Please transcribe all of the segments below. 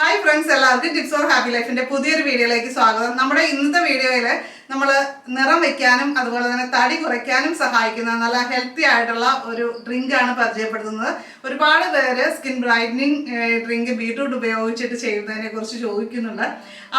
Hi friends, എല്ലാവർക്കും tips four happy ലൈഫിന്റെ പുതിയൊരു വീഡിയോയിലേക്ക് സ്വാഗതം. നമ്മുടെ ഇന്നത്തെ വീഡിയോയിൽ നമ്മൾ നിറം വെക്കാനും അതുപോലെ തന്നെ തടി കുറയ്ക്കാനും സഹായിക്കുന്ന നല്ല ഹെൽത്തി ആയിട്ടുള്ള ഒരു ഡ്രിങ്ക് ആണ് പരിചയപ്പെടുത്തുന്നത്. ഒരുപാട് പേര് സ്കിൻ ബ്രൈറ്റനിങ് ഡ്രിങ്ക് ബീട്രൂട്ട് ഉപയോഗിച്ചിട്ട് ചെയ്യുന്നതിനെ കുറിച്ച് ചോദിക്കുന്നുണ്ട്.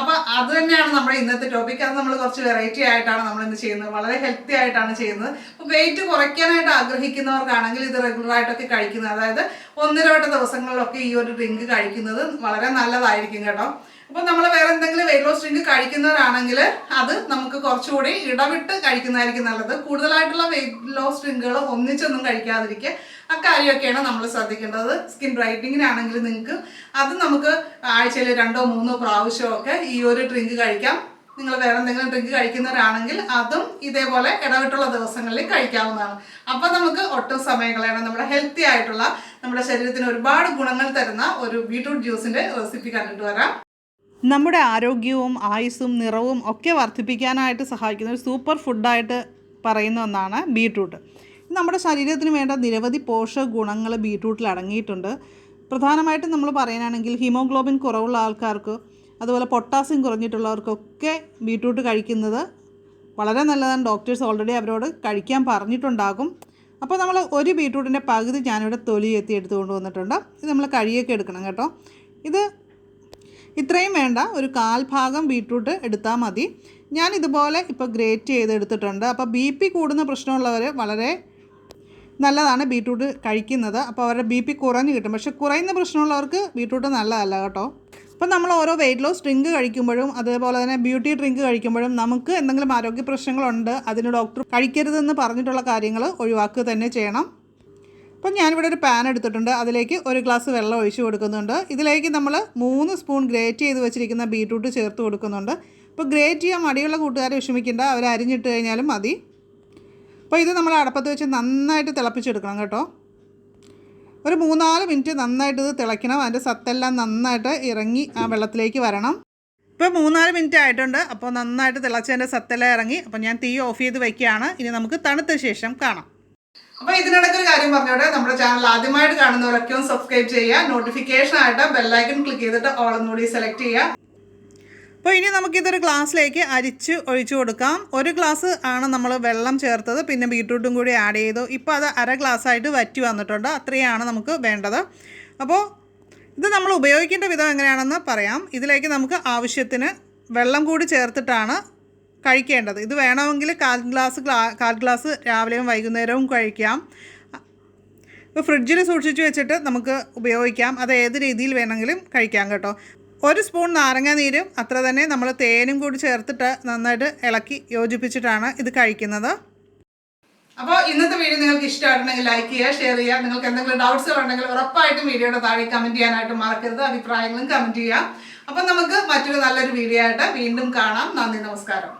അപ്പോൾ അത് തന്നെയാണ് നമ്മുടെ ഇന്നത്തെ ടോപ്പിക്. അത് നമ്മൾ കുറച്ച് വെറൈറ്റി ആയിട്ടാണ് നമ്മൾ ഇന്ന് ചെയ്യുന്നത്. വളരെ ഹെൽത്തി ആയിട്ടാണ് ചെയ്യുന്നത്. അപ്പോൾ വെയിറ്റ് കുറയ്ക്കാനായിട്ട് ആഗ്രഹിക്കുന്നവർക്കാണെങ്കിൽ ഇത് റെഗുലറായിട്ടൊക്കെ കഴിക്കുന്നത്, അതായത് ഒന്നിരവട്ട ദിവസങ്ങളിലൊക്കെ ഈ ഒരു ഡ്രിങ്ക് കഴിക്കുന്നത് വളരെ നല്ലതായിരിക്കും കേട്ടോ. അപ്പോൾ നമ്മൾ വേറെ എന്തെങ്കിലും വെയിറ്റ് ലോസ് ഡ്രിങ്ക് കഴിക്കുന്നവരാണെങ്കിൽ അത് നമുക്ക് കുറച്ചുകൂടി ഇടവിട്ട് കഴിക്കുന്നതായിരിക്കും നല്ലത്. കൂടുതലായിട്ടുള്ള വെയിറ്റ് ലോസ് ഡ്രിങ്കുകൾ ഒന്നിച്ചൊന്നും കഴിക്കാതിരിക്കുക, അക്കാര്യമൊക്കെയാണ് നമ്മൾ ശ്രദ്ധിക്കേണ്ടത്. സ്കിൻ ബ്രൈറ്റനിങ്ങിനാണെങ്കിൽ നിങ്ങൾക്ക് അത് നമുക്ക് ആഴ്ചയിൽ 2-3 പ്രാവശ്യമൊക്കെ ഈ ഒരു ഡ്രിങ്ക് കഴിക്കാം. നിങ്ങൾ വേറെ എന്തെങ്കിലും ഡ്രിങ്ക് കഴിക്കുന്നവരാണെങ്കിൽ അതും ഇതേപോലെ ഇടവിട്ടുള്ള ദിവസങ്ങളിൽ കഴിക്കാവുന്നതാണ്. അപ്പോൾ നമുക്ക് ഒട്ടും സമയം കളയണം. നമ്മുടെ ഹെൽത്തി ആയിട്ടുള്ള, നമ്മുടെ ശരീരത്തിന് ഒരുപാട് ഗുണങ്ങൾ തരുന്ന ഒരു ബീട്രൂട്ട് ജ്യൂസിൻ്റെ റെസിപ്പി കണ്ടിട്ട് വരാം. നമ്മുടെ ആരോഗ്യവും ആയുസ്സും നിറവും ഒക്കെ വർദ്ധിപ്പിക്കാനായിട്ട് സഹായിക്കുന്ന ഒരു സൂപ്പർ ഫുഡായിട്ട് പറയുന്ന ഒന്നാണ് ബീട്രൂട്ട്. നമ്മുടെ ശരീരത്തിന് വേണ്ട നിരവധി പോഷക ഗുണങ്ങൾ ബീട്രൂട്ടിൽ അടങ്ങിയിട്ടുണ്ട്. പ്രധാനമായിട്ടും നമ്മൾ പറയാനാണെങ്കിൽ ഹീമോഗ്ലോബിൻ കുറവുള്ള ആൾക്കാർക്ക്, അതുപോലെ പൊട്ടാസ്യം കുറഞ്ഞിട്ടുള്ളവർക്കൊക്കെ ബീട്രൂട്ട് കഴിക്കുന്നത് വളരെ നല്ലതാണ്. ഡോക്ടേഴ്സ് ഓൾറെഡി അവരോട് കഴിക്കാൻ പറഞ്ഞിട്ടുണ്ടാകും. അപ്പോൾ നമ്മൾ ഒരു ബീട്രൂട്ടിൻ്റെ പകുതി ഞാനിവിടെ തൊലി എടുത്തുകൊണ്ട് വന്നിട്ടുണ്ട്. ഇത് നമ്മൾ കഴുകിയൊക്കെ എടുക്കണം കേട്ടോ. ഇത് ഇത്രയും വേണ്ട, ഒരു 1/4 ഭാഗം ബീട്രൂട്ട് എടുത്താൽ മതി. ഞാൻ ഇതുപോലെ ഇപ്പോൾ ഗ്രേറ്റ് ചെയ്തെടുത്തിട്ടുണ്ട്. അപ്പോൾ BP കൂടുന്ന പ്രശ്നമുള്ളവർ വളരെ നല്ലതാണ് ബീട്രൂട്ട് കഴിക്കുന്നത്. അപ്പോൾ അവരുടെ BP കുറഞ്ഞ് കിട്ടും. പക്ഷേ കുറയുന്ന പ്രശ്നമുള്ളവർക്ക് ബീട്രൂട്ട് നല്ലതല്ല കേട്ടോ. അപ്പോൾ നമ്മൾ ഓരോ വെയിറ്റ് ലോസ് ഡ്രിങ്ക് കഴിക്കുമ്പോഴും അതേപോലെ തന്നെ ബ്യൂട്ടി ഡ്രിങ്ക് കഴിക്കുമ്പോഴും നമുക്ക് എന്തെങ്കിലും ആരോഗ്യ പ്രശ്നങ്ങളുണ്ട്, അതിന് ഡോക്ടർ കഴിക്കരുതെന്ന് പറഞ്ഞിട്ടുള്ള കാര്യങ്ങൾ ഒഴിവാക്കുക തന്നെ ചെയ്യണം. അപ്പം ഞാനിവിടെ ഒരു പാൻ എടുത്തിട്ടുണ്ട്. അതിലേക്ക് 1 ഗ്ലാസ് വെള്ളം ഒഴിച്ച് കൊടുക്കുന്നുണ്ട്. ഇതിലേക്ക് നമ്മൾ 3 സ്പൂൺ ഗ്രേറ്റ് ചെയ്ത് വെച്ചിരിക്കുന്ന ബീട്രൂട്ട് ചേർത്ത് കൊടുക്കുന്നുണ്ട്. അപ്പോൾ ഗ്രേറ്റ് ചെയ്യാൻ മടിയുള്ള കൂട്ടുകാരെ വിഷമിക്കേണ്ട, അവർ അരിഞ്ഞിട്ട് കഴിഞ്ഞാലും മതി. അപ്പോൾ ഇത് നമ്മൾ അടപ്പത്ത് വെച്ച് നന്നായിട്ട് തിളപ്പിച്ചെടുക്കണം കേട്ടോ. ഒരു 3-4 മിനിറ്റ് നന്നായിട്ട് ഇത് തിളയ്ക്കണം. അതിൻ്റെ സത്തെല്ലാം നന്നായിട്ട് ഇറങ്ങി ആ വെള്ളത്തിലേക്ക് വരണം. ഇപ്പോൾ 3-4 മിനിറ്റ് ആയിട്ടുണ്ട്. അപ്പോൾ നന്നായിട്ട് തിളച്ചതിൻ്റെ സത്തെല്ലാം ഇറങ്ങി. അപ്പോൾ ഞാൻ തീ ഓഫ് ചെയ്ത് വയ്ക്കുകയാണ്. ഇനി നമുക്ക് തണുത്ത ശേഷം കാണാം. അപ്പോൾ ഇതിനിടയ്ക്ക് ഒരു കാര്യം പറഞ്ഞോട്ടെ, നമ്മുടെ ചാനൽ ആദ്യമായിട്ട് കാണുന്നവരൊക്കെ ഒന്ന് സബ്സ്ക്രൈബ് ചെയ്യുക. നോട്ടിഫിക്കേഷൻ ആയിട്ട് ബെല്ലൈക്കൺ ക്ലിക്ക് ചെയ്തിട്ട് ഓൾ എന്നുകൂടി സെലക്ട് ചെയ്യുക. അപ്പോൾ ഇനി നമുക്കിതൊരു ഗ്ലാസ്സിലേക്ക് അരിച്ച് ഒഴിച്ചു കൊടുക്കാം. 1 ഗ്ലാസ് ആണ് നമ്മൾ വെള്ളം ചേർത്തത്, പിന്നെ ബീട്രൂട്ടും കൂടി ആഡ് ചെയ്തു. ഇപ്പോൾ അത് 1/2 ഗ്ലാസ്സായിട്ട് വറ്റി വന്നിട്ടുണ്ട്. അത്രയാണ് നമുക്ക് വേണ്ടത്. അപ്പോൾ ഇത് നമ്മൾ ഉപയോഗിക്കേണ്ട വിധം എങ്ങനെയാണെന്ന് പറയാം. ഇതിലേക്ക് നമുക്ക് ആവശ്യത്തിന് വെള്ളം കൂടി ചേർത്തിട്ടാണ് കഴിക്കേണ്ടത്. ഇത് വേണമെങ്കിൽ 1/4 ഗ്ലാസ് രാവിലെയും വൈകുന്നേരവും കഴിക്കാം. ഇപ്പോൾ ഫ്രിഡ്ജിൽ സൂക്ഷിച്ച് വെച്ചിട്ട് നമുക്ക് ഉപയോഗിക്കാം. അത് ഏത് രീതിയിൽ വേണമെങ്കിലും കഴിക്കാം കേട്ടോ. 1 സ്പൂൺ നാരങ്ങ നീരും അത്ര തന്നെ നമ്മൾ തേനും കൂടി ചേർത്തിട്ട് നന്നായിട്ട് ഇളക്കി യോജിപ്പിച്ചിട്ടാണ് ഇത് കഴിക്കുന്നത്. അപ്പോൾ ഇന്നത്തെ വീഡിയോ നിങ്ങൾക്ക് ഇഷ്ടമായിട്ടുണ്ടെങ്കിൽ ലൈക്ക് ചെയ്യുക, ഷെയർ ചെയ്യുക. നിങ്ങൾക്ക് എന്തെങ്കിലും ഡൗട്ട്സ് ഉണ്ടെങ്കിൽ ഉറപ്പായിട്ടും വീഡിയോയുടെ താഴെ കമൻറ്റ് ചെയ്യാനായിട്ട് മറക്കരുത്. അഭിപ്രായങ്ങളും കമൻറ്റ് ചെയ്യുക. അപ്പം നമുക്ക് മറ്റൊരു നല്ലൊരു വീഡിയോ ആയിട്ട് വീണ്ടും കാണാം. നന്ദി, നമസ്കാരം.